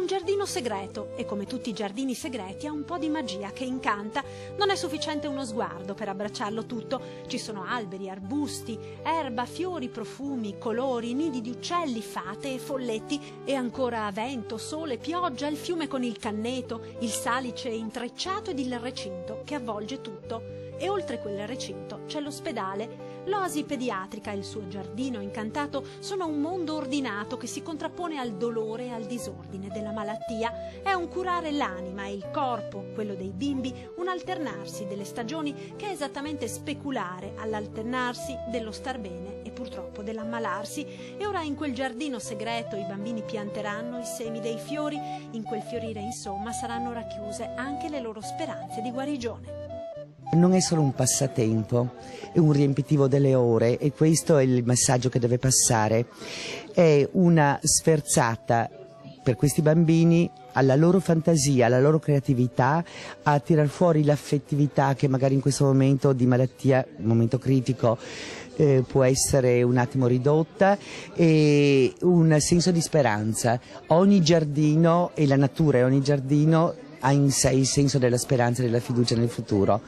un giardino segreto e come tutti i giardini segreti ha un po' di magia che incanta. Non è sufficiente uno sguardo per abbracciarlo tutto. Ci sono alberi, arbusti, erba, fiori, profumi, colori, nidi di uccelli, fate e folletti e ancora vento, sole, pioggia, il fiume con il canneto, il salice intrecciato ed il recinto che avvolge tutto. E oltre quel recinto c'è l'ospedale. L'oasi pediatrica e il suo giardino incantato sono un mondo ordinato che si contrappone al dolore e al disordine della malattia. È un curare l'anima e il corpo, quello dei bimbi, un alternarsi delle stagioni che è esattamente speculare all'alternarsi dello star bene e purtroppo dell'ammalarsi. E ora in quel giardino segreto i bambini pianteranno i semi dei fiori, in quel fiorire insomma saranno racchiuse anche le loro speranze di guarigione. Non è solo un passatempo, è un riempitivo delle ore e questo è il messaggio che deve passare. È una sferzata per questi bambini alla loro fantasia, alla loro creatività, a tirar fuori l'affettività che magari in questo momento di malattia, un momento critico, può essere un attimo ridotta, e un senso di speranza. Ogni giardino e la natura e ogni giardino ha in sé il senso della speranza e della fiducia nel futuro.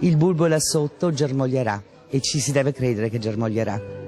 Il bulbo là sotto germoglierà e ci si deve credere che germoglierà.